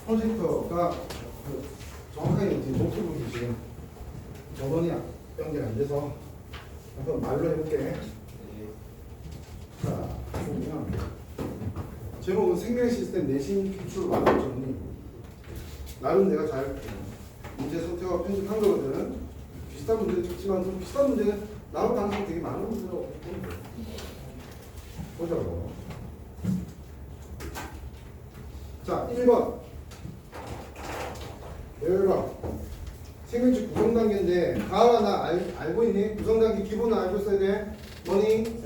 프로젝터가 정확하게 이제 노트북이 지금 저번이 연결 안 돼서 한번 말로 해볼게. 자, 보면 제목은 생명 시스템 내신 기출 완료 정리. 나름 내가 잘 문제 선택하고 편집한 거거든. 비슷한 문제도 있지만 좀 비슷한 문제는 나올 가능성이 되게 많은 문제라고 보자고. 자, 1번. 1번. 생명체 구성 단계인데 가와 나 알고 있니? 구성 단계 기본은 알고 있어야 돼. 뭐니?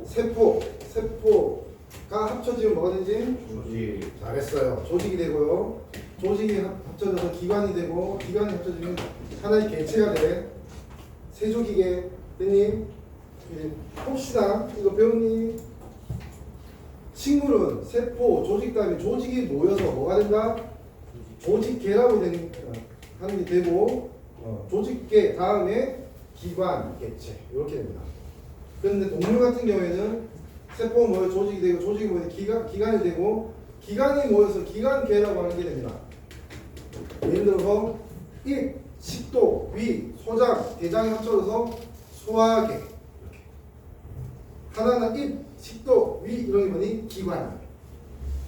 세포가 합쳐지면 뭐가 되지? 조직. 잘했어요. 조직이 되고요. 조직이 합쳐져서 기관이 되고 기관이 합쳐지면 하나의 개체가 돼. 세조기계. 됐니? 봅시다. 이거 배웠니? 식물은 세포, 조직 다음에 조직이 모여서 뭐가 된다? 조직계라고 하는 게 되고 조직계 다음에 기관, 개체 이렇게 됩니다. 그런데 동물 같은 경우에는 세포가 모여 조직이 되고 조직이 모여 기관이 되고 기관이 모여서 기관계라고 하는 게 됩니다. 예를 들어서 입, 식도, 위, 소장, 대장이 합쳐져서 소화계 이렇게. 하나는 입, 식도, 위 이런 게 뭐니? 기관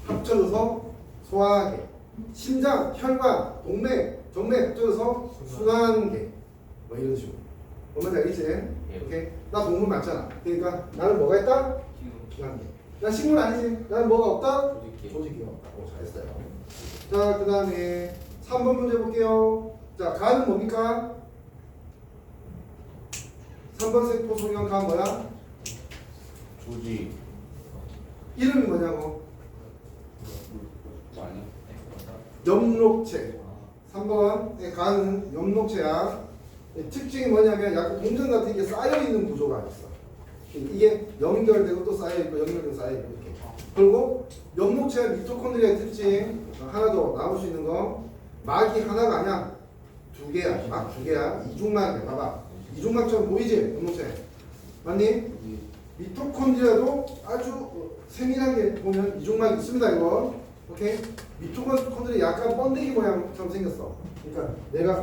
합쳐져서 소화계. 심장, 혈관, 동맥, 정맥 합쳐져서 순환계 뭐 이런 식으로. 뭔지 알겠지? 오케이? 나 동물 맞잖아. 그러니까 나는 뭐가 있다? 기관계. 나 식물 아니지? 나는 뭐가 없다? 조직이 없다. 오, 잘했어요. 자, 그 다음에 3번 문제 볼게요. 자, 간은 뭡니까? 3번 세포 소경 간 뭐야? 조직. 이름이 뭐냐고? 아니. 엽록체. 3번 간은 엽록체야. 특징이 뭐냐면 약간 동전 같은 게 쌓여있는 구조가 있어. 이게 연결되고 또 쌓여있고 연결되고 쌓여있고 이렇게. 그리고 엽록체와 미토콘드리아의 특징 하나 더 나올 수 있는 거. 막이 하나가 아니야. 두 개야. 막 두 개야. 이중막이야. 봐봐. 이중막처럼 보이지? 엽록체. 맞니? 미토콘드리아도 아주 세밀하게 보면 이중막이 있습니다. 이거. 오케이? 미토콘드리아 약간 번데기 모양처럼 생겼어. 그러니까 내가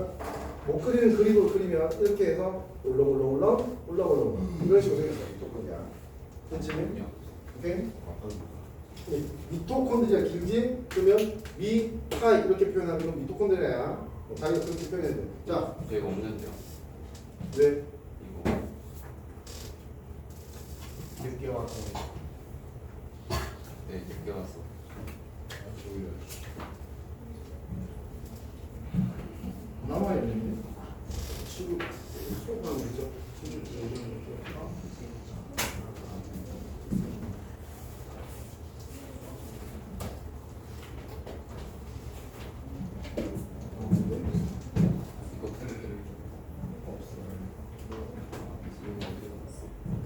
못 그리는 그림으로 그리면 이렇게 해서 울렁울렁 이런 식으로 생겼어. 미토콘드리아. 됐지? 오케이? 미토콘드리아 길지? 그러면 미타 이렇게 표현하면 미토콘드리아야. 자기가 그렇게 표현해야 돼. 자, 이거 없는데요. 왜? 이거. 늦게 와서 네, 늦게 왔어. 나와야 되는데. 수업 수업하면 되죠. 이거 팬들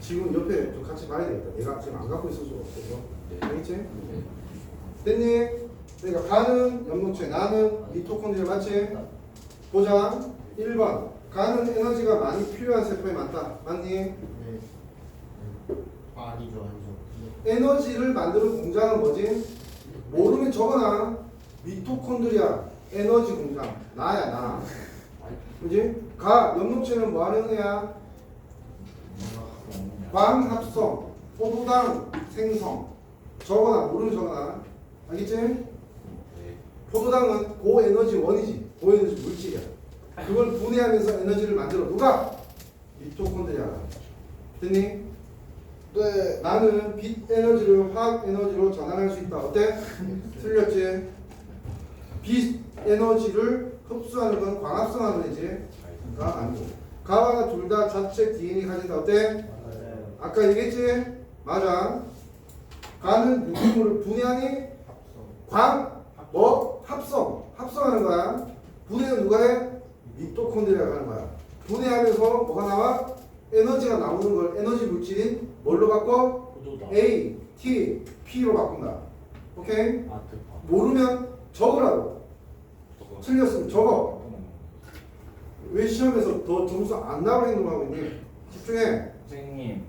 지금 옆에 좀 같이 봐야 되겠다. 내가 지금 안 갖고 있을 수가 없어서. 네. 알겠지? 네. 됐니? 그러니까 간은 엽록체, 나는 미토콘드리아 맞지? 보자. 1번. 간은 에너지가 많이 필요한 세포에 많다. 맞니? 네. 아니죠 아니죠. 에너지를 만드는 공장은 뭐지? 모르면 적어놔. 미토콘드리아 에너지 공장. 나야 나. 그지? 엽록체는 뭐 하는 애야? 광합성, 포도당 생성. 적어놔. 모르면 적어놔. 알겠지? 네. 포도당은 고에너지 원이지. 고에너지 물질이야. 그걸 분해하면서 에너지를 만들어. 누가? 미토콘드리아가. 됐니? 네. 나는 빛 에너지를 화학 에너지로 전환할 수 있다. 어때? 틀렸지? 빛 에너지를 흡수하는 건 광합성하는 애지. 가 아니고. 가와 둘 다 자체 DNA 가진다. 어때? 맞아요. 아까 얘기했지? 맞아. 가는 유기물을 분해하니? 합성하는 거야. 분해는 누가 해? 미토콘드리아가 하는 거야. 분해하면서 뭐가 나와? 에너지가 나오는 걸 에너지 물질인 뭘로 바꿔? 포도당. A, T, P로 바꾼다. 오케이? 아트파. 모르면 적으라고. 틀렸으면 적어. 왜 시험에서 더 점수 안 나올 행동하고 있니? 집중해. 선생님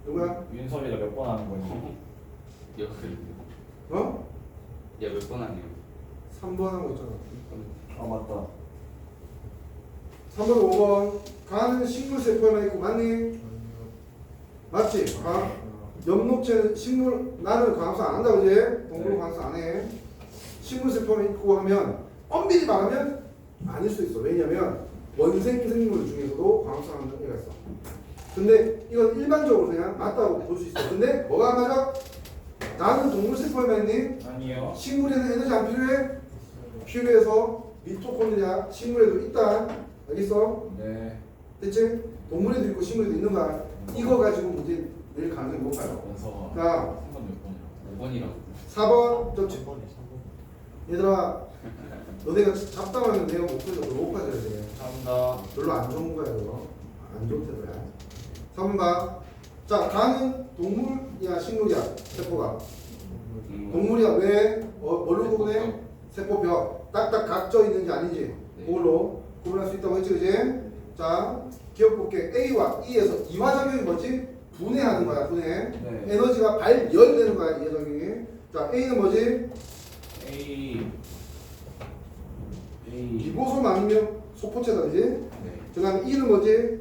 누구야? 윤섭이가 몇 번 하는 거니? 어? 야몇 번 아니에요? 3번 하고 있잖아. 아 맞다. 3번 5번 간은 식물세포에만 있고 맞니? 맞지? 가 엽록체는 식물 나는 광합성 안 한다 그지? 동물 네. 광합성 안 해. 식물세포에만 있고 하면 엄밀히 말하면 아닐 수 있어. 왜냐면 원생 생물 중에서도 광합성하는 애가 있어. 근데 이건 일반적으로 그냥 맞다고 볼 수 있어. 근데 뭐가 안 맞아? 나는 동물 세포에만 있니? 아니요. 식물에는 에너지 안 필요해? 필요해서 미토콘드리아 식물에도 있다. 알겠어? 네. 됐지? 동물에도 있고 식물에도 있는 거야. 이거 가지고 문제 낼 가능성이 높아요. 원서가 자, 3번 몇 번이야? 5번이라고 4번 저 3번에 3번. 얘들아 너네가 잡담하면 내가 목소리가 더 높아져야 돼. 감사합니다. 별로 안 좋은 거야 이거. 안 좋은 태도야. 3번 봐. 자, 간은 동물이야 식물이야 세포가. 동물이야 왜? 뭘로 구분해? 세포벽. 딱딱 각져 있는지 아닌지 네. 그걸로 구분할 수 있다고 했지 그지? 자, 기억 볼게. A와 E에서 이화작용이 뭐지? 분해하는 거야 분해. 네. 에너지가 발열되는 거야 이화작용이. 자, A는 뭐지? A. 리보솜 아니면 소포체다 그지? 네. 그 다음에 E는 뭐지?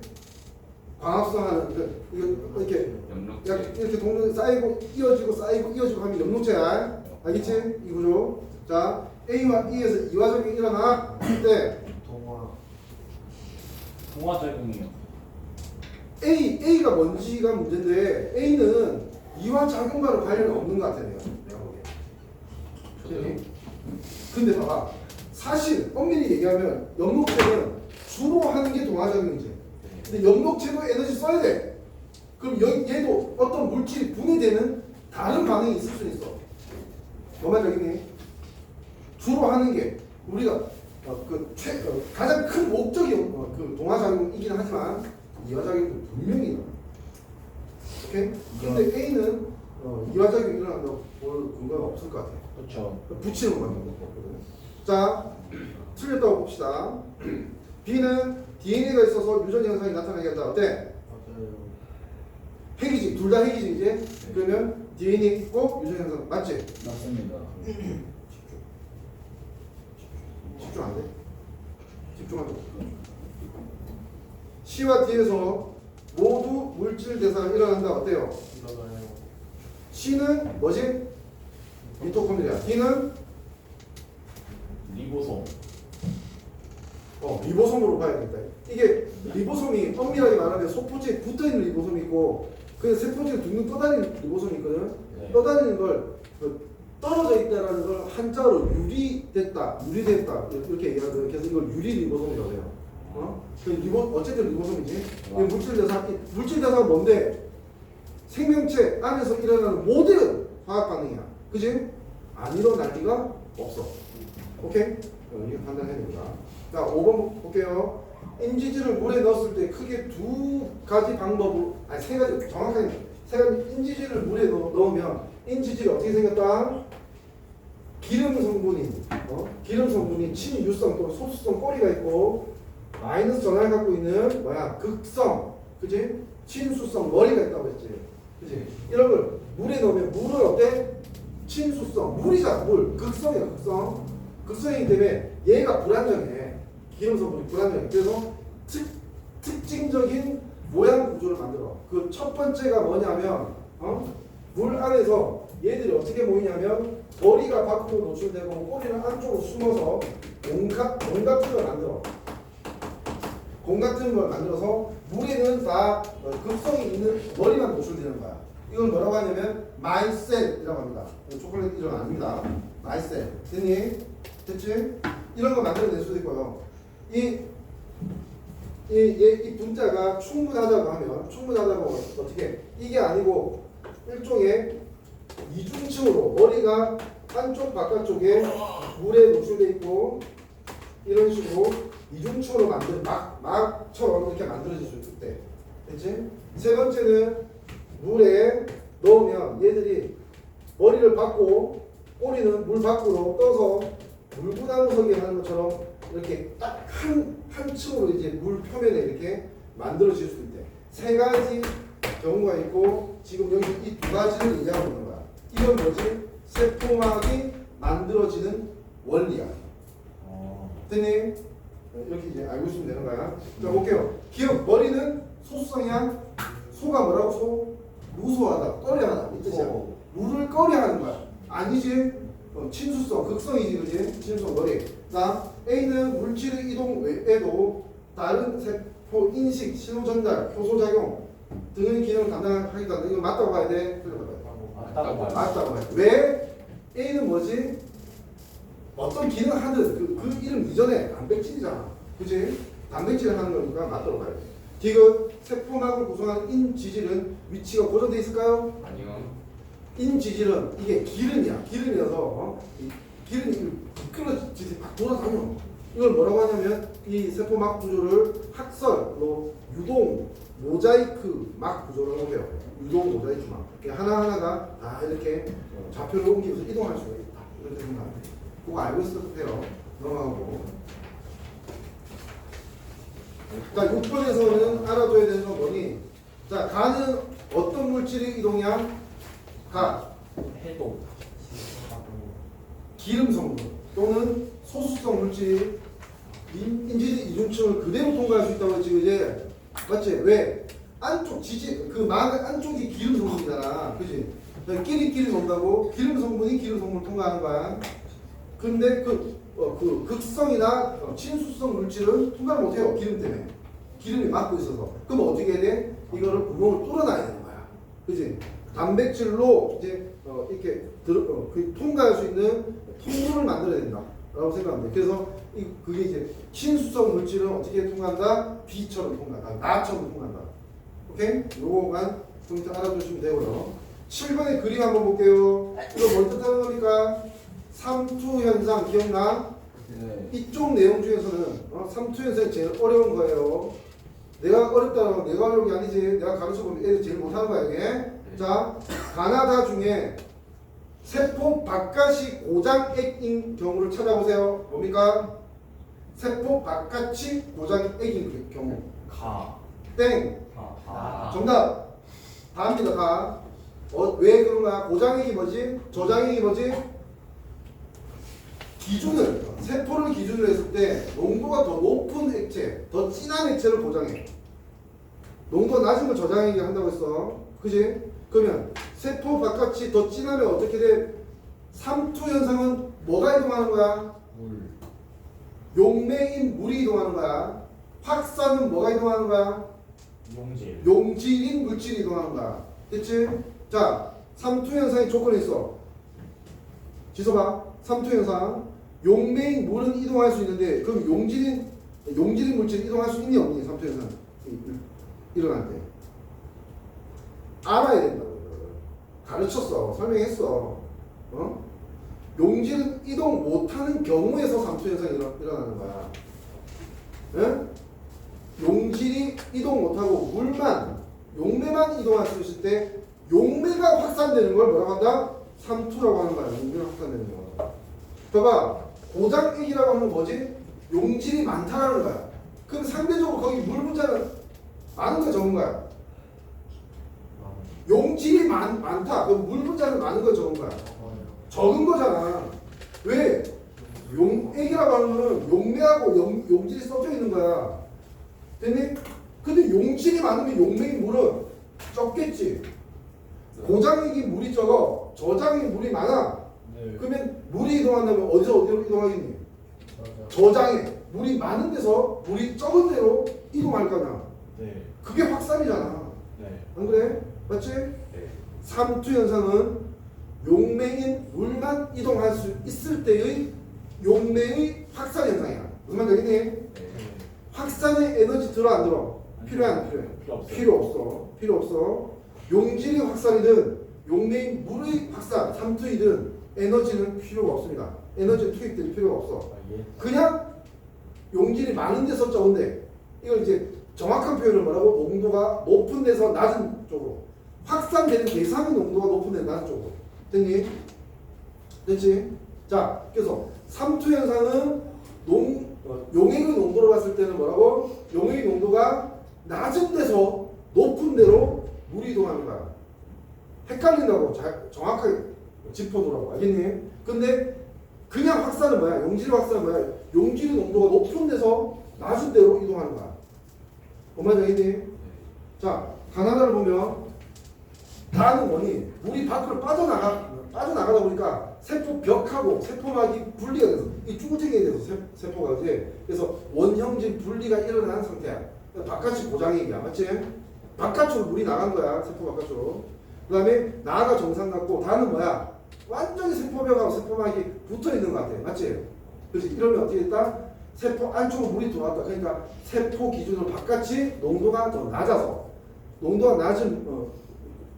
광합성하는 이거 이렇게 염록체. 이렇게 동물 쌓이고 이어지고 쌓이고 이어지고 하면 염록체야. 알겠지? 이 구조. 자, A와 E에서 이화작용이 일어나 때 동화작용이요. A가 뭔지가 문제인데 A는 이화작용과는 관련이 없는 것 같아 내가 보기에. 저도요. 근데 봐봐. 사실 엄밀히 얘기하면 염록체는 주로 하는 게 동화작용이지. 네. 근데 염록체도 에너지 써야 돼. 그럼 얘도 어떤 물질이 분해되는 다른 반응이 있을 수 있어. 뭐만 저기니? 주로 하는 게 우리가 가장 큰 목적이 그 동화작용이긴 하지만 이화작용도 분명히 일어나. 오케이? 근데 A는 이화작용이 일어난다고 볼 근거가 없을 것 같아. 그렇죠. 붙이는 것만 없거든. 자, 틀렸다고 봅시다. B는 DNA가 있어서 유전 현상이 나타나게 한다. 어때? 맞아요. 핵이지. 둘 다 핵이지 이제. 그러면 DNA 있고 유전 현상 맞지? 맞습니다. 집중 안 돼? 집중하자. C와 D에서 모두 물질 대사가 일어난다. 어때요? 일어나요. C는 뭐지? 미토콘드리아. D는 리보솜. 리보솜으로 봐야 된다. 이게 리보솜이 엄밀하게 말하면 소포체에 붙어있는 리보솜이 있고 그 세포체에 둥둥 떠다니는 리보솜이 있거든. 네. 떠다니는 걸 떨어져 있다라는 걸 한자로 유리됐다 이렇게 얘기하거든. 그래서 이걸 유리 리보솜이라고 해요. 어쨌든 리보솜이지. 와. 물질 대사가 뭔데? 생명체 안에서 일어나는 모든 화학 반응이야. 그지? 안 일어날 리가 없어. 오케이? 이게 판단해야 됩니다. 자, 5번 볼게요. 인지질을 물에 넣었을 때 크게 두 가지 방법으로, 아니 세 가지, 정확하게 세 가지. 인지질을 물에 넣으면 인지질이 어떻게 생겼다? 기름 성분이 친유성 또는 소수성 꼬리가 있고 마이너스 전하를 갖고 있는 극성, 그지? 친수성 머리가 있다고 했지. 그지? 이런 걸 물에 넣으면 물은 어때? 친수성, 물이잖아, 물. 극성이야, 극성. 극성이기 때문에 얘가 불안정해. 기름 성분이 불안정해. 그래서 특징적인 모양 구조를 만들어. 그 첫 번째가 뭐냐면, 물 안에서 얘들이 어떻게 모이냐면, 머리가 밖으로 노출되고, 꼬리는 안쪽으로 숨어서, 공 같은 걸 만들어. 공 같은 걸 만들어서, 물에는 다 극성이 있는 머리만 노출되는 거야. 이걸 뭐라고 하냐면 마이셀이라고 합니다. 초콜릿 이름 아닙니다. 마이셀. 됐니? 됐지? 이런 거 만들어낼 수도 있고요. 이 분자가 충분하다고 하면 어떻게? 이게 아니고 일종의 이중층으로 머리가 한쪽 바깥쪽에 물에 노출돼 있고 이런 식으로 이중층으로 막처럼 이렇게 만들어질 수 있대. 됐지? 세 번째는 물에 넣으면 얘들이 머리를 받고 꼬리는 물 밖으로 떠서 물구나무서기 하는 것처럼 이렇게 딱 한 층으로 이제 물 표면에 이렇게 만들어질 수 있대. 세 가지 경우가 있고 지금 여기 이 두 가지를 얘기하고 있는 거야. 이 이건 뭐지? 세포막이 만들어지는 원리야. 선생님 이렇게 이제 알고 있으면 되는 거야. 자 볼게요. 기억 머리는 소수성이야. 소가 뭐라고? 소? 무소하다, 꺼려하다 이 뜻이야. 물을 꺼려하는 거야. 아니지? 친수성, 극성이지, 그지? 친수성 머리. 자 A는 물질의 이동 외에도 다른 세포 인식, 신호 전달, 효소 작용 등의 기능을 담당하기도 한다. 이거 맞다고 봐야 돼. 틀렸다고 봐야 돼. 맞다고 봐야 돼. 왜? A는 뭐지? 어떤 기능을 하든 그 이름 이전에 단백질이잖아. 그지? 단백질을 하는 거니까 맞다고 봐야 돼. 디귿 세포막을 구성하는 인지질은 위치가 고정돼 있을까요? 아니요. 인지질은 이게 기름이야. 기름이어서 이 기름이 끌어지듯이 막 돌아다녀. 이걸 뭐라고 하냐면 이 세포막 구조를 학설로 유동 모자이크 막 구조라고 해요. 유동 모자이크 막. 하나하나가 다 이렇게 좌표를 옮기면서 이동할 수가 있다. 이렇게 생각하면 돼. 그거 알고 있어도 돼요. 넘어가고. 자, 6번에서는 알아둬야 되는 건 뭐니? 자, 가는 어떤 물질이 이동이야? 가. 해도. 기름 성분 또는 소수성 물질이 인지질 이중층을 그대로 통과할 수 있다고 했지, 그지? 맞지? 왜? 안쪽 지질, 그 막 안쪽이 기름 성분이잖아. 그지? 끼리끼리 논다고 기름 성분이 기름 성분을 통과하는 거야. 근데 그 극성이나 친수성 물질은 통과를 못해요. 기름 때문에. 기름이 막고 있어서. 그럼 어떻게 해야 돼? 이거를 구멍을 뚫어놔야 되는 거야. 그지? 단백질로 이제 이렇게 통과할 수 있는 통로를 만들어야 된다. 라고 생각하면 돼. 그래서 그게 이제 친수성 물질은 어떻게 통과한다? B처럼 통과한다. 나처럼 통과한다. 오케이? 요거만 포인트 알아두시면 되고요. 7번의 그림 한번 볼게요. 이거 뭘 뜻하는 겁니까? 삼투 현상 기억나? 네. 이쪽 내용 중에서는 삼투 현상이 제일 어려운 거예요. 내가 어렵다고 내가 어려운 게 아니지. 내가 가르쳐보면 애들 제일 못하는 거야 이게. 자, 가나다 중에 세포 바깥이 고장액인 경우를 찾아보세요. 뭡니까? 세포 바깥이 고장액인 경우. 가. 땡. 아. 정답. 다입니다. 다. 왜 그런가? 고장액이 뭐지? 저장액이 뭐지? 기준을 세포를 기준으로 했을 때 농도가 더 높은 액체, 더 진한 액체를 고장해. 농도가 낮은 걸 저장액이 한다고 했어. 그지? 그러면 세포 바깥이 더 진하면 어떻게 돼? 삼투 현상은 뭐가 이동하는 거야? 물. 용매인 물이 이동하는 거야. 확산은 뭐가 이동하는 거야? 용질. 용질인 물질이 이동하는 거야. 됐지? 자, 삼투 현상의 조건이 있어. 지서봐. 삼투 현상. 용매인 물은 이동할 수 있는데 그럼 용질인 물질이 이동할 수 있니 없니? 삼투 현상 일어날 때. 알아야 된다고. 가르쳤어. 설명했어. 용질은 이동 못하는 경우에서 삼투 현상이 일어나는 거야. 응? 용질이 이동 못하고 용매만 이동할 수 있을 때 용매가 확산되는 걸 뭐라고 한다? 삼투라고 하는 거야. 용매가 확산되는 거. 봐봐. 고장액이라고 하는 건 뭐지? 용질이 많다라는 거야. 그럼 상대적으로 거기 물 분자는 많은 거야, 적은 거야? 용질이 많다. 그럼 물 분자는 많은 거야, 적은 거야? 적은 거잖아. 왜? 용액이라고 하는 거는 용매하고 용질이 써져 있는 거야. 됐니? 근데 용질이 많으면 용매인 물은 적겠지. 고장액이 물이 적어. 저장액 물이 많아. 네. 그러면 물이 이동한다면 어디서 어디로 이동하겠니? 저장액. 물이 많은 데서 물이 적은 데로 이동할 거냐. 네. 그게 확산이잖아. 네. 안 그래? 맞지? 네. 삼투 현상은 용매인 물만 이동할 수 있을 때의 용매의 확산 현상이야. 무슨 말인지 알겠니? 네. 확산의 에너지 들어 안 들어? 필요해 안 필요해? 필요 없어요. 필요 없어. 필요 없어. 용질의 확산이든 용매인 물의 확산, 삼투이든 에너지는 필요가 없습니다. 에너지 투입될 필요가 없어. 예. 그냥 용질이 많은 데서 적은데 이걸 이제 정확한 표현을 뭐라고? 농도가 높은 데서 낮은 쪽으로 확산되는 대상의 농도가 높은 데서 낮은 쪽으로. 됐니? 됐지? 자, 그래서 삼투 현상은 용액의 농도로 봤을 때는 뭐라고? 용액의 농도가 낮은 데서 높은 데로 물이 이동하는 거야. 헷갈린다고 정확하게 지포도라고. 알겠니? 근데 그냥 확산은 뭐야? 용질 확산은 뭐야? 용질의 농도가 높은 데서 낮은 데로 이동하는 거야. 엄마 알겠니? 자, 가나다를 보면 다는 원이 물이 밖으로 빠져나가다 보니까 세포 벽하고 세포막이 분리가 돼서 이 쭈구쟁이에 대해서 세포가 그지. 그래서 원형질 분리가 일어나는 상태야. 바깥이 고장이야, 맞지? 바깥으로 물이 나간 거야, 세포 바깥으로. 그 다음에 나가 정상 같고 다는 뭐야? 완전히 세포벽하고 세포막이 붙어 있는 것 같아, 맞지? 그래서 이러면 어떻게 됐다? 세포 안쪽으로 물이 들어왔다. 그러니까 세포 기준으로 바깥이 농도가 더 낮아서 농도가 낮은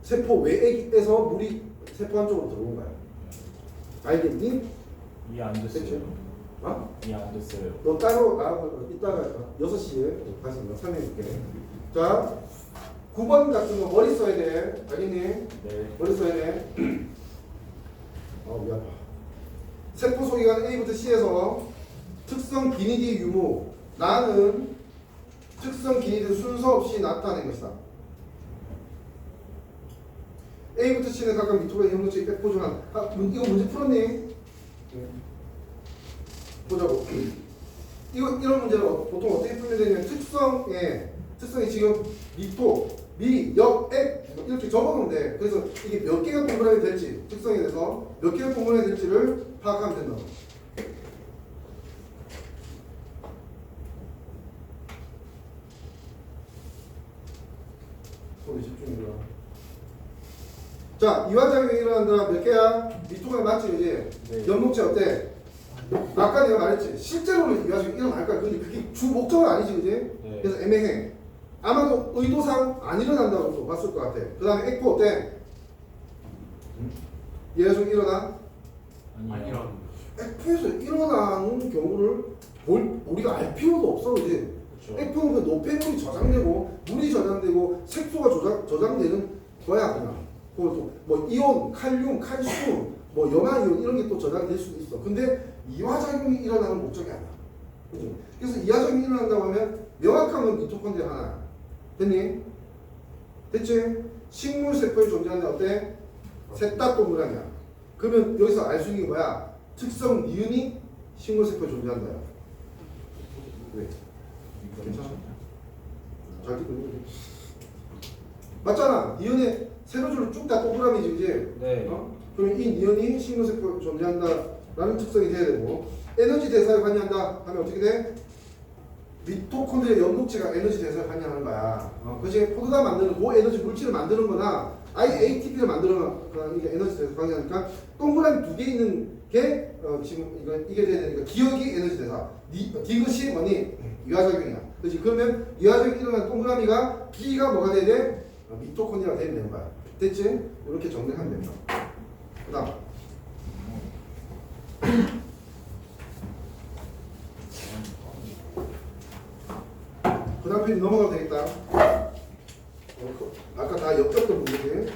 세포 외액에서 물이 세포 안쪽으로 들어온 거야. 알겠니? 이해 안 됐어요. 됐죠? 어? 이해 안 됐어요. 너 따로 이따가 6시에 가서 내가 설명해줄게. 자, 9번 같은 거 머리 써야 돼. 알겠니? 네. 머리 써야 돼. 미안. 세포 소기관 A부터 C에서 특성 기니디 유무 나는 특성 기니디 순서 없이 나타낸 것이다. A부터 C는 각각 미토가 형성체 백보존한. 이거 문제 풀었니? 네. 보자고. 이런 문제를 보통 어떻게 풀면 되냐면 특성이 지금 미토, 미, 역, 액 이렇게 적어놓으면 돼. 그래서 이게 몇 개가 동그라미 될지 특성에 대해서 몇 개가 동그라미 될지를 파악하면 된다. 소리 집중해라. 자, 이화작용이 일어난다. 몇 개야? 미토가 맞지, 그지? 네. 연목체 어때? 아까 내가 말했지. 실제로는 이화작용이 일어날 거야. 근데 그게 주 목적은 아니지, 그지? 네. 그래서 애매해. 아마도 의도상 안 일어난다고 또 봤을 것 같아. 그 다음에 에코 어때? 이화작용 일어나? 아니요. 에코에서 일어나는 경우를 우리가 알 필요도 없어, 그지? 그렇죠. 에코는 그 노폐물이 저장되고 물이 저장되고 색소가 저장되는 거야, 그냥. 그리고 뭐 이온, 칼륨, 칼슘, 뭐 염화이온 이런 게 또 저장될 수도 있어. 근데 이화작용이 일어나는 목적이 아니야. 그죠? 그래서 이화작용이 일어난다고 하면 명확한 건 미토콘드리아 하나. 됐니? 됐지? 식물 세포에 존재하는 어때? 셋 다 동그라미야. 그러면 여기서 알 수 있는 게 뭐야? 특성 니은이 식물 세포에 존재한다. 왜? 괜찮아? 잘 듣고 있는 거지? 맞잖아. 니은의 세로줄로 쭉 다 동그라미지, 그지? 네. 그러면 이 니은이 식물세포에 존재한다라는 특성이 돼야 되고, 에너지 대사에 관여한다 하면 어떻게 돼? 미토콘드리아 연목체가 에너지 대사에 관여하는 거야. 그지? 포도당 만드는 고에너지 물질을 만드는 거나 아예 ATP를 만드는 거나 이게 에너지 대사에 관여하니까 동그라미 두 개 있는 게 지금 이게 돼야 되니까 기억이 에너지 대사. 디귿이 뭐니? 이화작용이야. 그지? 그러면 이화작용이 일어난 동그라미가 B가 뭐가 돼야 돼? 미토콘드리아가 되면 되는 거야. 됐지? 이렇게 정리하면 됩니다. 그 다음. 그 다음 페이지 넘어가도 되겠다. 아까 다 엮였던 문제지.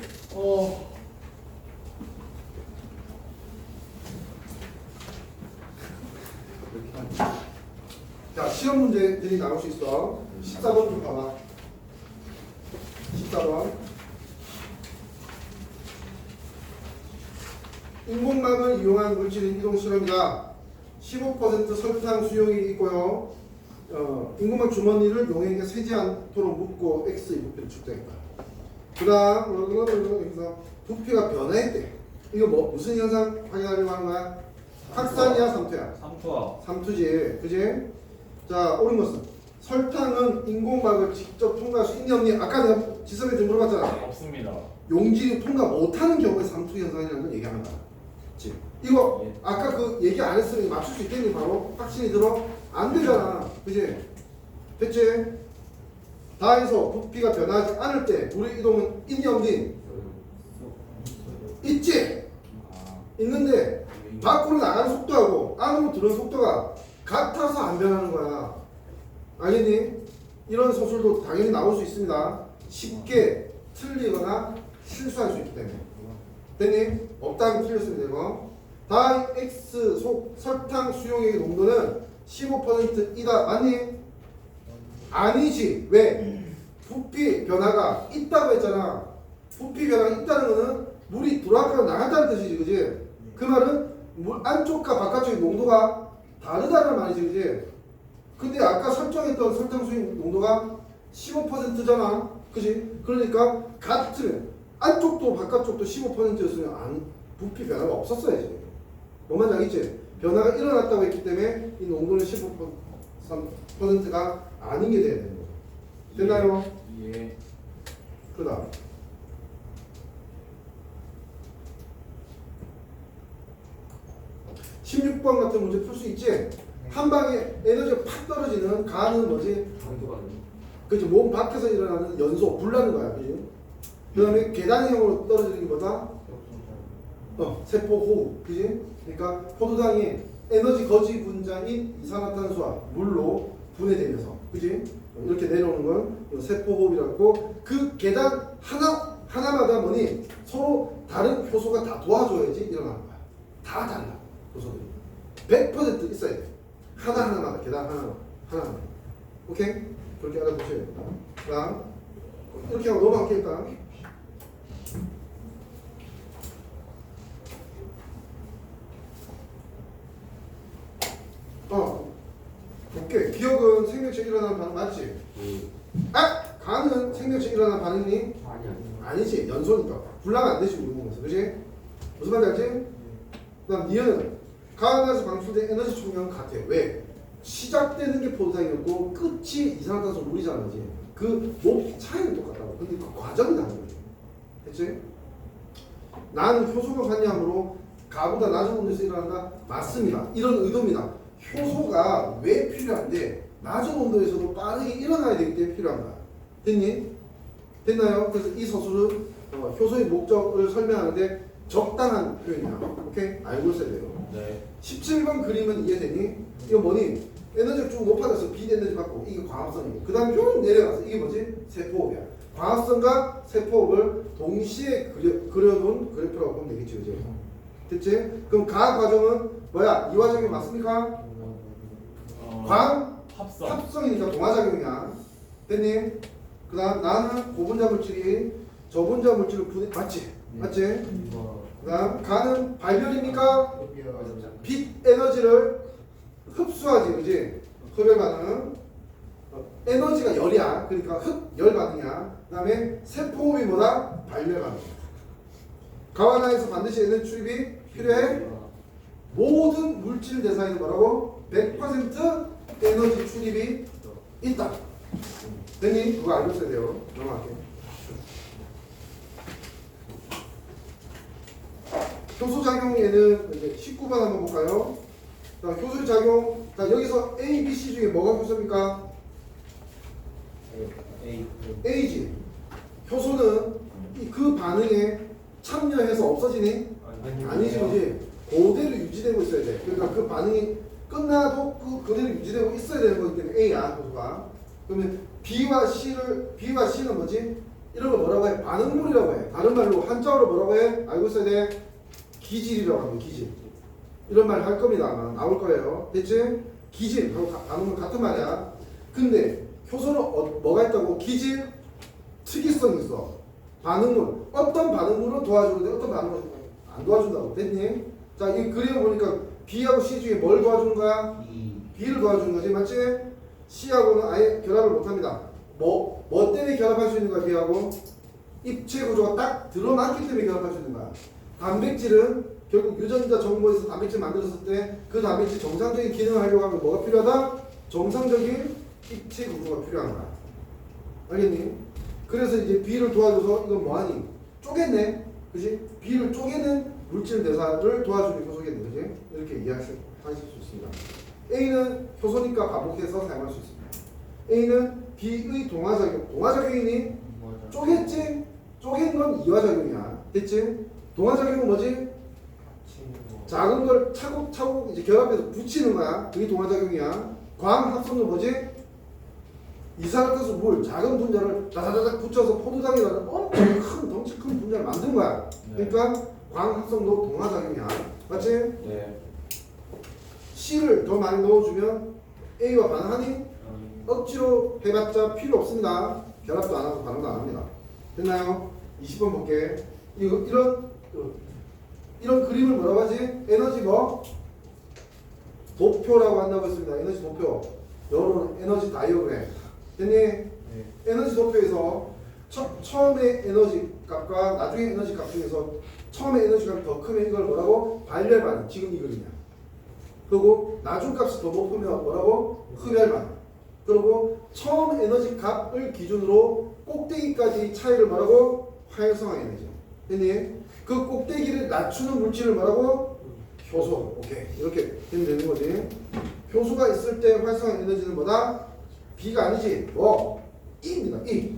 자, 시험 문제들이 나올 수 있어. 14번 좀 봐봐. 14번. 인공막을 이용한 물질의 이동 실험이다. 15% 설탕 수용이 있고요. 인공막 주머니를 용액에 새지 않도록 묶고 X의 부피를 측정했다. 그 다음 여기서 부피가 변화했대. 이거 뭐 무슨 현상 확인하려고 하는 거야? 확산이야 삼투야? 삼투와. 삼투지, 그지? 자, 옳은 것은 설탕은 인공막을 직접 통과할 수 있니 없니? 아까 내가 지섭에 좀 물어봤잖아. 없습니다. 용질이 통과 못하는 경우에 삼투 현상이라는 걸 얘기하는 거야. 그치? 이거 예. 아까 그 얘기 안 했으면 맞출 수 있겠니? 바로 확신이 들어? 안 되잖아. 그치? 됐지? 다에서 부피가 변하지 않을 때 물의 이동은 있니 없니? 있지? 있는데 밖으로 나가는 속도하고 안으로 들어오는 속도가 같아서 안 변하는 거야. 알겠니? 이런 소술도 당연히 나올 수 있습니다. 쉽게 틀리거나 실수할 수 있기 때문에. 됐니? 없다면 틀렸으면 되고. 다이 X 속 설탕 수용액의 농도는 15%이다. 맞니? 아니지. 왜? 부피 변화가 있다고 했잖아. 부피 변화가 있다는 거는 물이 들어왔거나 나갔다는 뜻이지, 그지? 그 말은 물 안쪽과 바깥쪽의 농도가 다르다는 말이지, 그지? 근데 아까 설정했던 설탕수의 농도가 15%잖아, 그지? 그러니까 같으면 안쪽도 바깥쪽도 15%였으면 부피 변화가 없었어야지. 뭐만 알겠지? 변화가 일어났다고 했기 때문에 이 농도는 15%가 아닌 게 돼야 되는 거죠. 됐나요? 예. 그 다음 16번 같은 문제 풀 수 있지? 한 방에 에너지가 팍 떨어지는 가는 뭐지? 그렇지, 몸 밖에서 일어나는 연소, 불나는 거야, 그지? 그 다음에 계단형으로 떨어지는 게 뭐다? 세포 호흡, 그지? 그러니까 포도당이 에너지 거지 분자인 이산화탄소와 물로 분해되면서, 그지? 이렇게 내려오는 건 세포 호흡이라고. 그 계단 하나마다 뭐니? 서로 다른 효소가 다 도와줘야지 일어나는 거야. 다 달라, 효소들이. 100% 있어야 돼. 하나마다, 계단 하나마다. 오케이? 그렇게 알아두셔야 됩니다. 그다음 이렇게 하고 넘어갈게요. 일단 오케이. 기억은 생명체 일어나는 반응 맞지? 간은 생명체 일어나는 반응이 아니지. 연소니까 불나면 안 되지, 우리 몸에서. 그지? 무슨 말인지 알지? 그다음 니은 간에서 방출된 에너지 총량은 같아. 왜? 시작되는 게 포도당이었고 끝이 이산화탄소 물이잖아, 그지? 그 높이 차이는 똑같다고. 근데 그 과정이 다른 거지. 됐지? 나는 효소가 관념으로 가보다 낮은 온도에서 일어난다? 맞습니다. 이런 의도입니다. 효소가 왜 필요한데 낮은 온도에서도 빠르게 일어나야 되기 때문에 필요한 거야. 됐니? 됐나요? 그래서 이 서술은 효소의 목적을 설명하는데 적당한 표현이야. 오케이? 알고 있어야 돼요. 네. 17번 그림은 이해되니? 이거 뭐니? 에너지가 쭉 높아져서 빛 에너지 받고 이게 광합성이고, 그 다음에 쭉 내려가서 이게 뭐지? 세포호흡이야. 광합성과 세포호흡을 동시에 그려놓은 그래프라고 보면 되겠지, 그지? 됐지? 그럼 가 과정은 뭐야? 이화작용이 맞습니까? 합성이니까 동화작용이야. 됐니? 그 다음 나는 고분자 물질이 저분자 물질을 맞지? 맞지? 그 다음 가는 발열입니까? 빛 에너지를 흡수하지, 그지? 흡열 반응은 에너지가 열이야. 그러니까 열 반응이야. 그 다음에 세포호흡이 뭐다? 발열 반응이야. 가와나에서 반드시 에너지 출입이 필요해. 모든 물질 대사에는 뭐라고? 100% 에너지 출입이 있다. 됐니? 그거 알고 있어야 돼요. 넘어갈게. 효소작용에는 이제 19번 한번 볼까요? 자, 효소작용. 자, 여기서 A, B, C 중에 뭐가 효소입니까? A지. 효소는 그 반응에 참여해서 없어지니? 아니지, 그지? 그대로 유지되고 있어야 돼. 그러니까 그 반응이 끝나도 그대로 유지되고 있어야 되는 거기 때문에 A야, 효소가. 그러면 B와 C는 뭐지? 이런 걸 뭐라고 해? 반응물이라고 해. 다른 말로 한자어로 뭐라고 해? 알고 있어야 돼? 기질이라고 하면 기질. 이런 말 할 겁니다. 아마 나올 거예요. 됐지? 기질하고 반응물 같은 말이야. 근데 효소는 뭐가 있다고? 기질, 특이성이 있어. 반응물. 어떤 반응물은 도와주는데 어떤 반응물은 안 도와준다고. 됐니? 자, 이 그림 보니까 B하고 C 중에 뭘 도와주는 거야? B를 도와주는 거지. 맞지? C하고는 아예 결합을 못합니다. 뭐 때문에 결합할 수 있는 거야? B하고? 입체 구조가 딱 드러났기 때문에 결합할 수 있는 거야. 단백질은 결국 유전자 정보에서 단백질 만들었을 때 그 단백질 정상적인 기능을 하려고 하면 뭐가 필요하다? 정상적인 입체 구조가 필요한 거야. 알겠니? 그래서 이제 B를 도와줘서 이건 뭐하니? 쪼갰네. 그지? B를 쪼개는 물질 대사를 도와주는 효소겠네. 그지? 이렇게 이해하실 수 있습니다. A는 효소니까 반복해서 사용할 수 있습니다. A는 B의 동화작용. 동화작용이니? 쪼갰지? 쪼갠 건 이화작용이야. 됐지? 동화작용은 뭐지? 작은 걸 차곡차곡 이제 결합해서 붙이는 거야. 그게 동화작용이야. 광합성은 뭐지? 이산화탄소 물, 작은 분자를 다다다닥 붙여서 포도당이라는 엄청 큰 덩치 큰 분자를 만든 거야. 그러니까 광합성도 동화작용이야. 맞지? 네. C를 더 많이 넣어주면 A와 반응하니? 억지로 해봤자 필요 없습니다. 결합도 안 하고 반응도 안 합니다. 됐나요? 20번 볼게. 이런 이런 그림을 뭐라고 하지? 에너지 뭐? 도표라고 한다고 했습니다. 에너지 도표. 영어로는 에너지 다이어그램. 됐니? 네. 에너지 도표에서 처음에 에너지 값과 나중에 에너지 값 중에서 처음에 에너지 값이 더 크면 이걸 뭐라고? 발열 반응. 지금 이 그림이야. 그리고 나중 값이 더 높으면 뭐라고? 흡열 반응. 그리고 처음 에너지 값을 기준으로 꼭대기까지 차이를 뭐라고? 활성화 에너지. 됐니? 그 꼭대기를 낮추는 물질을 뭐라고? 효소. 오케이. 이렇게 되면 되는 거지. 효소가 있을 때 활성화 에너지는 뭐다? B가 아니지. 뭐? E입니다. E.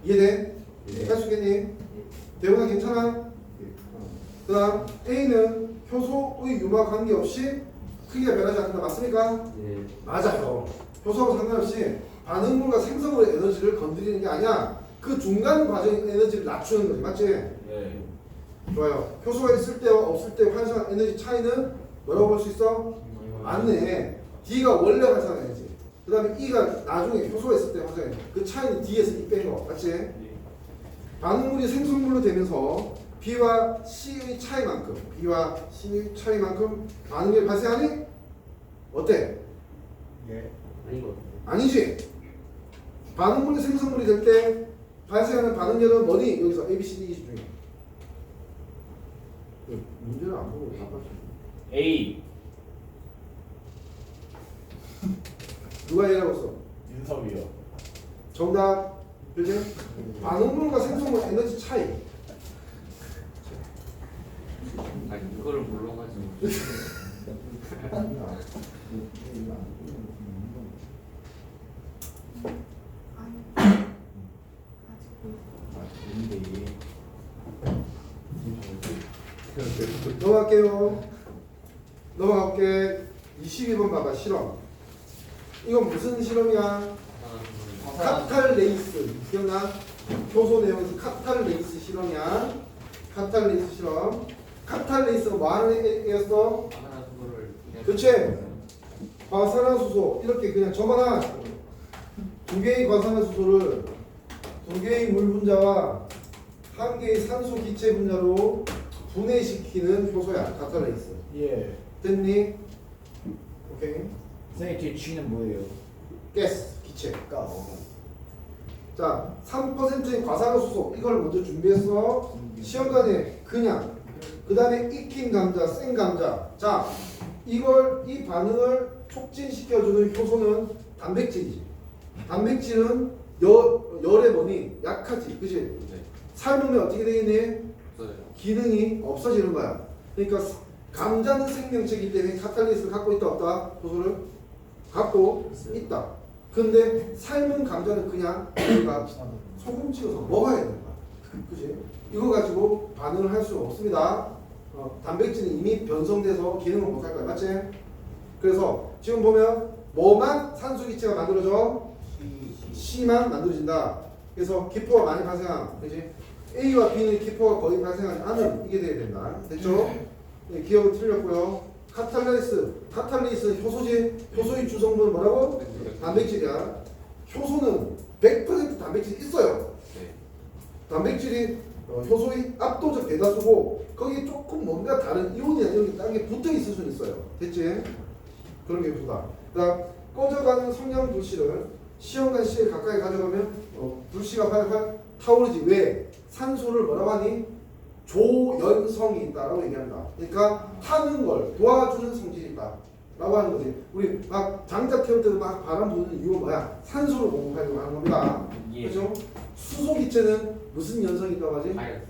이해돼? 할 수 있겠니? 대우나 괜찮아? 그 다음 A는 효소의 유무와 관계없이 크기가 변하지 않는다. 맞습니까? 네. 맞아요. 효소하고 상관없이 반응물과 생성물의 에너지를 건드리는 게 아니야. 그 중간 과정의 에너지를 낮추는 거지. 맞지? 네. 좋아요. 효소가 있을 때와 없을 때 활성화 에너지 차이는 뭐라고 볼 수 있어? 맞네. D가 원래 활성화 에너지. 그 다음에 E가 나중에 효소가 있을 때 활성화 에너지. 그 차이는 D에서 E 뺀 거. 맞지? 반응물이 생성물로 되면서 B와 C의 차이만큼 반응이 발생하니? 어때? 예. 아닌 것 같아요. 아니지. 반응물이 생성물이 될 때 발생하는 반응력은 뭐니? 여기서 A, B, C, D, E 중에 문제를 안 보고 답하죠. A. 누가 A라고 써? 윤섭이요. 정답. 그지? 반응물과 생성물 에너지 차이. 아니 이거를 몰라가지고. 넘어갈게요. 넘어갈게. 22번 봐봐. 실험. 이건 무슨 실험이야? 카탈레이스. 기억나? 효소 내용에서 카탈레이스 실험이야. 카탈레이스 실험. 카탈레이스가 뭐 하는 애였어? 화산화수소를. 그치? 과산화수소. 이렇게 그냥 적어놔. 두 개의 과산화수소를 두 개의 물 분자와 한 개의 산소 기체 분자로 분해시키는 효소야. 카탈레이스. 예. 됐니? 오케이. 선생님 뒤에 G는 뭐예요? 가스, 기체. 가스. 자, 3%의 과산화수소 이걸 먼저 준비했어. 시험관에 그냥 그 다음에 익힌 감자, 생 감자. 자, 이걸 이 반응을 촉진시켜주는 효소는 단백질이지. 단백질은 열에 뭐니? 약하지, 그지? 네. 삶으면 어떻게 되겠니? 없어요. 기능이 없어지는 거야. 그러니까 감자는 생명체이기 때문에 카탈리스를 갖고 있다 없다? 효소를 갖고 있다. 근데 삶은 감자는 그냥 우리가 소금 찍어서 먹어야 되는 거야. 그지? 이거 가지고 반응을 할 수 없습니다. 단백질은 이미 변성돼서 기능을 못 할 거야. 맞지? 그래서 지금 보면 뭐만 산소기체가 만들어져? C만 만들어진다. 그래서 기포가 많이 발생함. 그지? A와 B는 기포가 거의 발생하지 않은 이게 돼야 된다. 됐죠? 네, 기억은 틀렸고요. 카탈리스 효소지. 효소의 주성분은 뭐라고? 단백질이야. 효소는 100% 단백질이 있어요. 네. 단백질이 효소의 압도적 대다수고 거기에 조금 뭔가 다른 이온이나 이런 게 다른 게 붙어 있을 수는 있어요. 됐지? 그런 게 효소다. 그다음 꺼져가는 성냥 불씨를 시험관 C에 가까이 가져가면 불씨가 활활 타오르지. 왜? 산소를 뭐라고 하니? 조연성이 있다라고 얘기한다. 그러니까 타는 걸 도와주는 성질이 있다 라고 하는 거지. 우리 막 장작 태울 때도 막 바람 부는 이유가 뭐야? 산소를 공급하려고 하는 겁니다. 예. 그렇죠? 수소기체는 무슨 연성이 있다고 하지? 가연.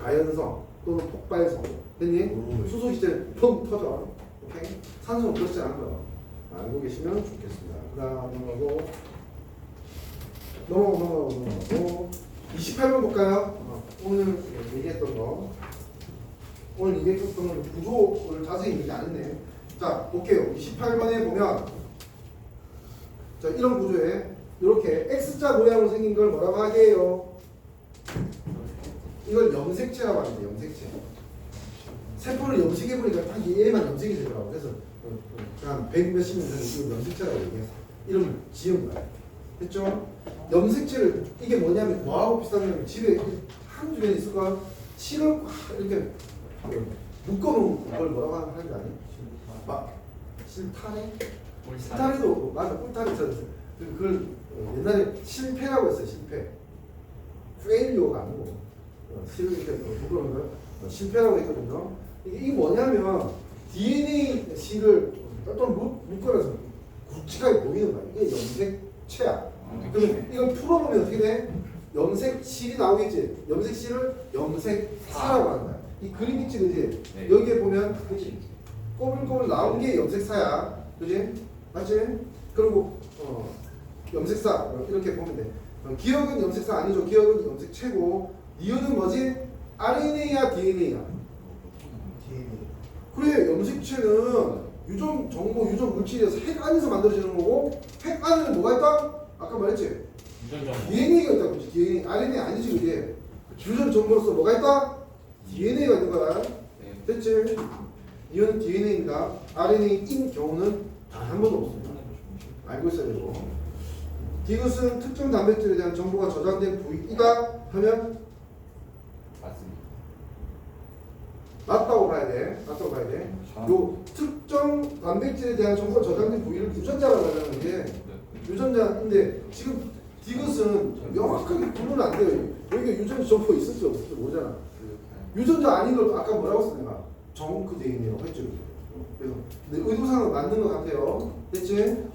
가연성 또는 폭발성. 됐니? 수소기체는 펑 터져. 오케이? 산소는 그렇지 않은 거야. 알고 계시면 좋겠습니다. 그 다음 넘어가고 28번 볼까요? 오늘 얘기했던 거. 오늘 얘기했던 거 구조를 자세히 얘기 안 했네. 자, 볼게요. 28번에 보면 자, 이런 구조에 이렇게 X자 모양으로 생긴 걸 뭐라고 하게요? 이걸 염색체라고 합니다. 염색체. 세포를 염색해보니까 딱 얘만 염색이 되더라고. 그래서 한 100 몇십 년 전에 이걸 염색체라고 얘기해서 이름을 지은 거야. 됐죠? 염색체를 이게 뭐냐면 뭐하고 비슷하냐면 집에 한 주변에 있을까? 실을 이렇게 묶어놓은 그걸 뭐라고 하는 줄 아니? 실타래? 실타래도 맞아. 꿀타래 있었어. 그걸 옛날에 실패라고 했어요. 실패. 페일리오가 아니고 이렇게 묶어놓은 걸 실패라고 했거든요. 이게 뭐냐면 DNA-C를 또 묶어놔서 굵직하게 보이는 거야. 이게 염색체야. 그러면 이걸 풀어보면 어떻게 돼? 염색실이 나오겠지. 염색실을 염색사라고 하는 거야. 이 그림 있지, 그지? 네. 여기에 보면 그지? 꼬불꼬불 나온 게 염색사야, 그지? 맞지? 그리고 염색사 이렇게 보면 돼. 기억은 염색사 아니죠. 기억은 염색체고. 이유는 뭐지? RNA야, DNA야. 그래, 염색체는 유전 정보, 유전 물질에서 핵 안에서 만들어지는 거고, 핵 안에는 뭐가 있다? 아까 말했지? DNA가 있다, 그렇지? DNA, RNA 아니지, 그게. 유전 정보로서 뭐가 있다? DNA가 있는 거야. 됐지? 이거는 DNA입니다. RNA인 경우는 단 한 번도 없습니다. 알고 있어야 되고. 이것은 특정 단백질에 대한 정보가 저장된 부위이다 하면 맞습니다. 맞다고 봐야 돼. 맞다고 봐야 돼. 요 특정 단백질에 대한 정보가 저장된 부위를 유전자라고 하는 게 유전자인데 지금 디귿은 명확하게 구분 안 돼요. 여기가 유전자 정보 있을지 없을지 모르잖아. 유전자 아닌 것도 아까 뭐라고 했어 내가? 정크 DNA라고 했죠. 그래서 근데 의도상은 맞는 것 같아요. 됐지?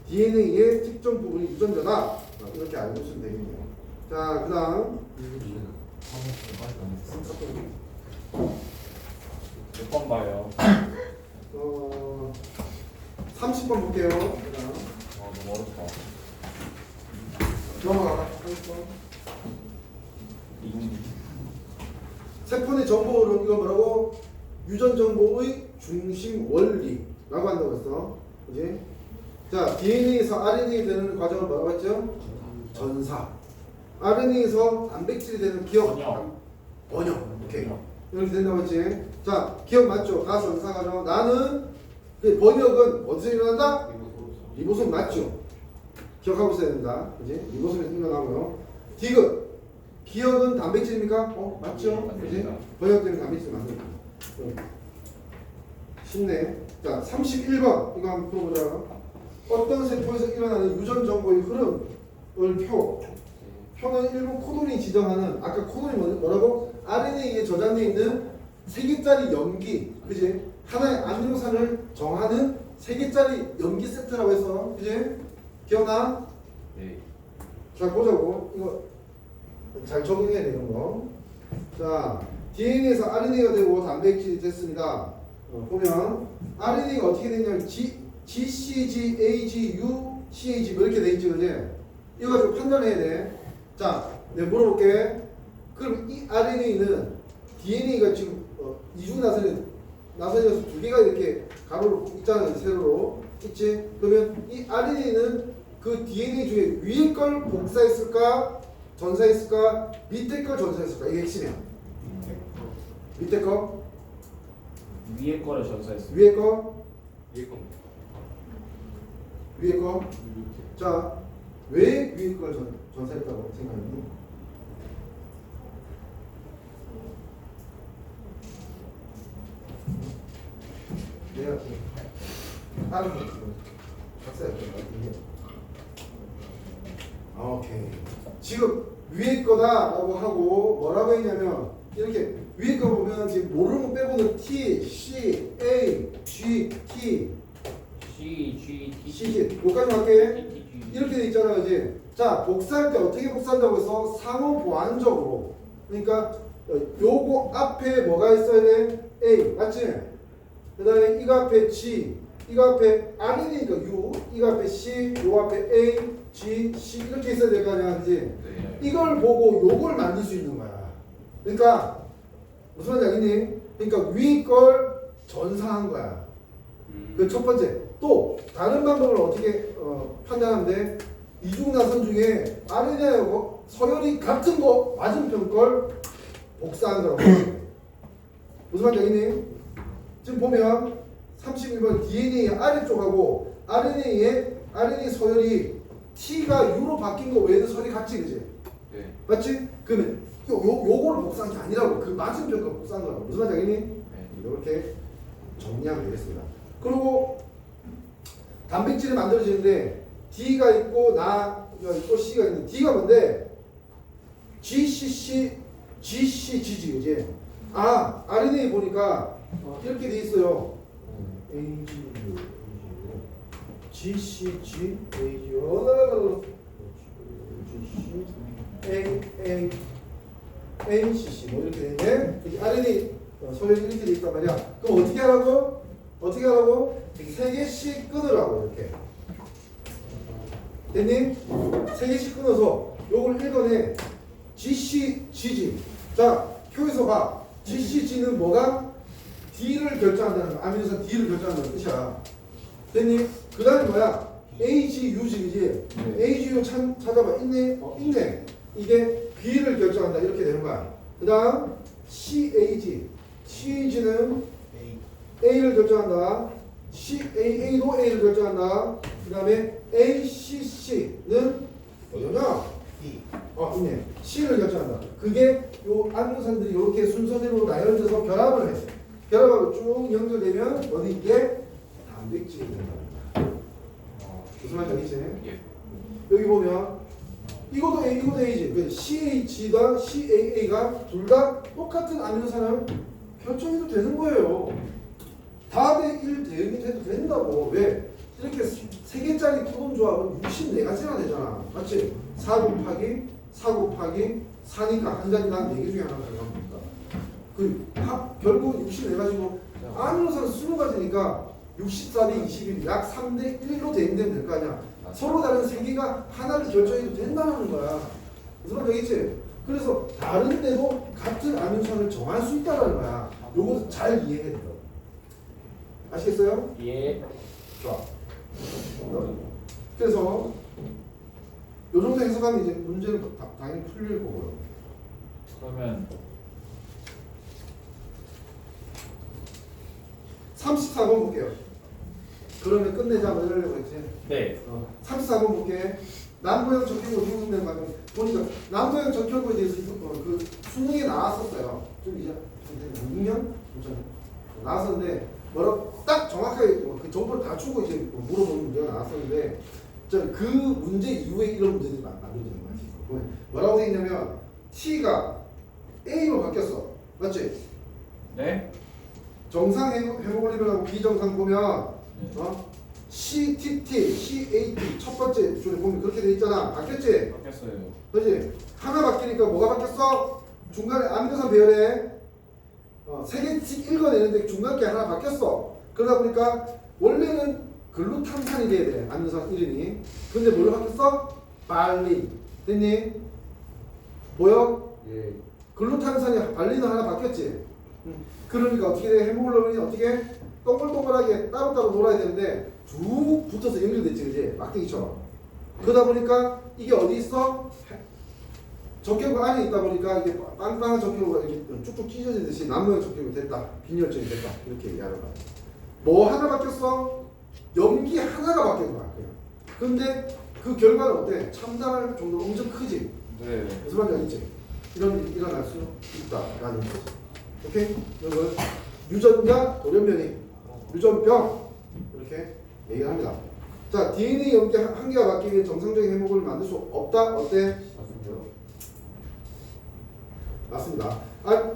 DNA의 특정 부분이 유전자다. 이렇게 알고 있으면 되겠네요. 자, 그 다음 몇 번 봐요? 30번 볼게요. 그 다음 너무 어렵다. 넘어가봐. 30번. 세포의 정보를 이거 뭐라고? 유전 정보의 중심 원리라고 한다고 했어. 그지? 자, DNA에서 RNA 되는 과정을 뭐라고 했죠? 전사. RNA에서 단백질이 되는 기억. 번역. 오케이. 이렇게 된다고 했지? 자, 기억 맞죠? 가전사 과정. 나는 그 번역은 어디서 일어난다? 리보솜 맞죠? 기억하고 있어야 된다. 그지? 리보솜에서 일어나고요. 디귿. 기억은 단백질입니까? 맞죠? 그지? 번역되는 단백질 만듭니다. 쉽네. 자, 31번. 이거 한번 풀어보자. 어떤 세포에서 일어나는 유전 정보의 흐름을 표는 일부 코돈이 지정하는, 아까 코돈이 뭐라고? RNA에 저장되어 있는 3개짜리 염기, 그지? 하나의 아미노산을 정하는 3개짜리 염기 세트라고 해서, 그지? 기억나? 네. 자, 보자고. 이거 잘 적응해야 돼, 이런 거. 자, DNA에서 RNA가 되고 단백질이 됐습니다. 보면 RNA가 어떻게 되냐면 GCG, AG, U, CAG 뭐 이렇게 돼 있지, 그지? 이거 가지고 판단해야 돼. 자, 내가 물어볼게. 그럼 이 RNA는 DNA가 지금 이중 나선이어서 2개가 이렇게 가로로 있잖아요, 세로로 있지? 그러면 이 RNA는 그 DNA 중에 위에 걸 복사했을까, 전사했을까, 밑에 걸 전사했을까? 이게 핵심이야. 밑에 거, 위에 거를 전사했어. 위에 거, 위에 겁니다. 위에 거. 자, 왜 위에 걸 전사했다고 생각하니? 내가 다른 거 박사였던 것 같은데. 오케이. 지금 위에 거다라고 하고 뭐라고 했냐면 이렇게 위에 거 보면 지금 모르는 거 빼고는 T, C, A, G, T, C, 여기까지 할게. 이렇게 돼 있잖아, 그지? 자, 복사할 때 어떻게 복사한다고 해서 상호 보완적으로. 그러니까 요거 앞에 뭐가 있어야 돼? A, 맞지? 그 다음에 이거 앞에 G, 이거 앞에 R이니까 U, 이거 앞에 C, 요 앞에 A, G, C 이렇게 있어야 될 거 아니야, 그지? 네. 이걸 보고 요걸 만들 수 있는 거야. 그러니까 무슨 말인지 알겠니? 그러니까 위 걸 전사한 거야. 그 첫 번째. 또 다른 방법을 어떻게 판단하면 돼? 이중나선 중에 RNA하고 서열이 같은 거 맞은편 걸 복사한 거라고. 무슨 말인지 알겠니? 지금 보면 31번 DNA 아래쪽하고 RNA 서열이 T가 U로 바뀐 거 외에도 서열이 같지, 그지? 네. 맞지? 그러면 요거를 복사한 게 아니라고. 그 맞은편 거 복사한 거라고. 무슨 말인지 알겠니? 네. 이렇게 정리하면 되겠습니다. 그리고 단백질이 만들어지는데 D가 있고 나가 있고 C가 있는 D가 뭔데? GCC, GCG지, 그지? 아, RNA 보니까 이렇게 돼 있어요. AGU, GCG, AGU, NCC 뭐 이렇게 되네. 여기 RNA 소형이 이렇게 돼 있단 말이야. 그럼 어떻게 하라고? 어떻게 하라고? 3개씩 끊으라고 이렇게. 됐니? 3개씩 끊어서 요걸 읽어내. GCGG. 자, 표에서 봐. GCG는 뭐가? D를 결정한다는 거. 아미노산 D를 결정한다는 뜻이야. 됐니? 그 다음에 뭐야? AGUG이지. AGU 찾아봐. 있네? 있네. 이게 B를 결정한다. 이렇게 되는 거야. 그 다음 CAG. CAG는 A를 결정한다. CAA도 A를 결정한다. 그 다음에 ACC는 뭐냐? 있네. C를 결정한다. 그게 요 아미노산들이 이렇게 순서대로 나열돼서 결합을 해. 결합하고 쭉 연결되면 어디 이게 단백질이 된다. 무슨 말인지 알겠지? 예. 여기 보면 이것도 A, 이것도 A지. CH가 CAA가 둘 다 똑같은 아미노산을 결정해도 되는 거예요. 다대 1 대응이 돼도 된다고. 왜? 이렇게 3개짜리 구분 조합은 64가지나 되잖아. 맞지? 4 곱하기 4 곱하기 4니까 한 자리 난 4개 중에 하나 들어갑니다. 결국 64가지고 아미노산 20가지니까 64대 21, 약 3대 1로 대응되면 될 거 아니야. 서로 다른 3개가 하나를 결정해도 된다는 거야. 무슨 말인지 알겠지? 그래서 다른데도 같은 아미노산을 정할 수 있다는 거야. 요거 잘 이해해야 돼요. 아시겠어요? 예. 좋아. 그래서 요 정도 해석하면 이제 문제는 당연히 풀릴 거고요. 그러면 34번 볼게요. 그러면 끝내자 뭐 이러려고 했지. 네. 34번 볼게. 남부형 적혈구 중성된 과정 보니까 남부형 적혈구에 대해서 그 수능에 나왔었어요. 좀 이제 6년 나왔었는데 뭐라고 딱 정확하게 그 정보를 다 주고 이제 물어보는 문제가 나왔었는데 그 문제 이후에 이런 문제들이 만들어지는 거야. 뭐라고 돼 있냐면 T가 A로 바뀌었어. 맞지? 네. 정상 헤모글로빈하고 비정상 보면 네. CTT, CAT 첫 번째 줄에 보면 그렇게 돼 있잖아. 바뀌었지? 바뀌었어요. 그렇지? 하나 바뀌니까 뭐가 바뀌었어? 중간에 아미노산 배열에 3개씩 읽어내는데 중간 게 하나 바뀌었어. 그러다 보니까 원래는 글루탐산이 돼야 돼. 아미노산 이름이. 근데 뭘로 바뀌었어? 발린. 됐니? 보여? 예. 글루탄산이 발린은 하나 바뀌었지? 그러니까 어떻게 돼? 헤모글로빈이 어떻게 동글동글하게 따로따로 놀아야 되는데 쭉 붙어서 연결됐지, 그지? 막대기처럼. 그러다 보니까 이게 어디 있어? 적혈구 안에 있다 보니까 이게 빵빵한 적혈구가 이렇게 쭉쭉 찢어지듯이 남모형 적혈구 됐다. 빈혈증이 됐다. 이렇게 얘기하는 거야. 뭐 하나 바뀌었어? 염기 하나가 바뀐 거야. 그냥. 근데 그 결과는 어때? 참담할 정도로 엄청 크지? 네. 무슨 말인지 알겠지? 이런 일이 일어날 수 있다라는 거지. 오케이? 이걸 유전자 돌연변이, 유전병 이렇게 얘기를 합니다. 자, DNA 염기 한 개가 바뀌기 위해 정상적인 회복을 만들 수 없다. 어때? 맞습니다. 아,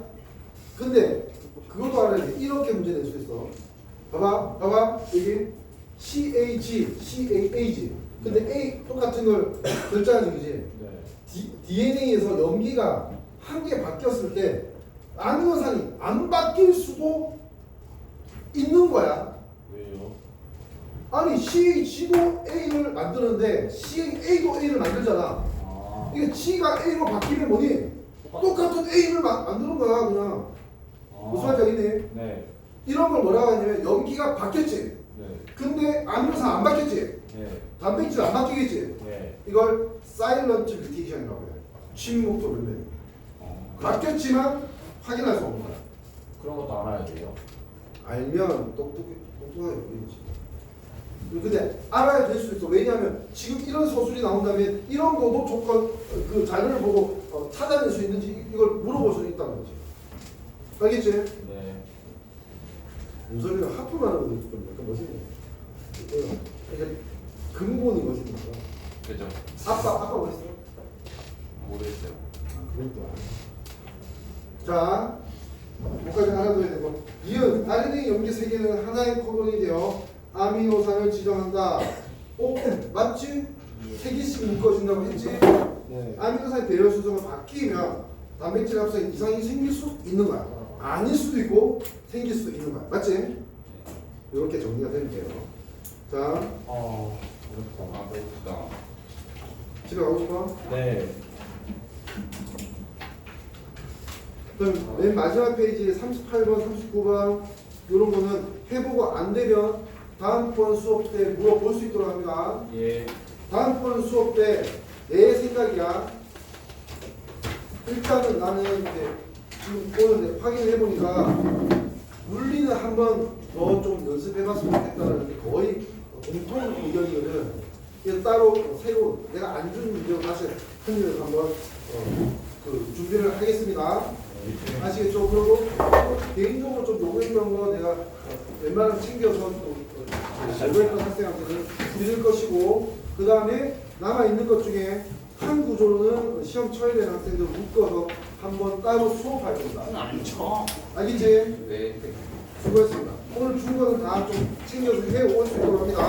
근데 그것도 알아야 돼. 이렇게 문제 낼 수 있어. 봐봐. 여기 CAG, CAAG. 근데 A 똑같은 걸 결정하는 거지. 네. DNA에서 염기가 한 개 바뀌었을 때 아미노산이 안 바뀔 수도 있는 거야. 왜요? 아니 CAG도 A를 만드는데 CAA도 A를 만들잖아. 아. 이게 G가 A로 바뀌면 뭐니? 똑같은 A를 만드는 거야 그냥. 무슨 말인지 알겠니? 네. 이런 걸 뭐라고 하냐면 염기가 바뀌었지. 네. 근데 아미노산 안 바뀌었지. 네. 단백질 안 바뀌겠지. 네. 이걸 사일런트 뮤테이션이라고 해요. 침묵도 불면. 바뀌었지만 확인할 수 없는 거야. 그런 것도 알아야 돼요. 알면 똑똑하게 보이지. 근데 알아야 될 수도 있어. 왜냐하면 지금 이런 서술이 나온다면 이런 것도 조건 그 자료를 보고 찾아낼 수 있는지 이걸 물어볼 수 있다는 거지. 알겠지? 네. 윤석이는 하프만 하고 좀 약간 멋있네. 이게 근본이 멋있는 거야. 그죠? 아빠 멋있어? 모르겠어요. 그건 또 아니야. 자, 뭐까지 알아둬야 되고. 이은 RNA 염기 세 개는 하나의 코돈이 되어 아미노산을 지정한다. 맞지? 세 개씩 묶어준다고 했지? 네. 아미노산의 배열 순서가 바뀌면 단백질 합성 이상이 생길 수 있는 거야. 아닐 수도 있고 생길 수도 있는 거야. 맞지? 이렇게 정리가 되면 돼요. 자, 어렵다. 아, 배고프다. 집에 가고 싶어? 네. 그럼 맨 마지막 페이지에 38번, 39번 이런 거는 해보고 안 되면 다음번 수업 때 물어볼 수 있도록 합니다. 예. 다음번 수업 때 내 생각이야. 일단은 나는 이제 지금 오늘 확인을 해보니까 물리는 한번 더 좀 연습해봤으면 좋겠다는 게 거의 공통 의견이거든. 그래서 따로 새로 내가 안 준 문제로 다시 편집을 한번 그 준비를 하겠습니다. 아시겠죠? 그리고 개인적으로 좀 요구했던 거 내가 웬만하면 챙겨서 또 알고있던 학생한테는 드릴 것이고, 그 다음에 남아있는 것 중에 한 구조로는 시험 쳐야 되는 학생들 묶어서 한번 따로 수업할 겁니다. 안 쳐. 알겠지? 네. 수고했습니다. 오늘 준 거는 다 좀 챙겨서 해올 수 있도록 합니다.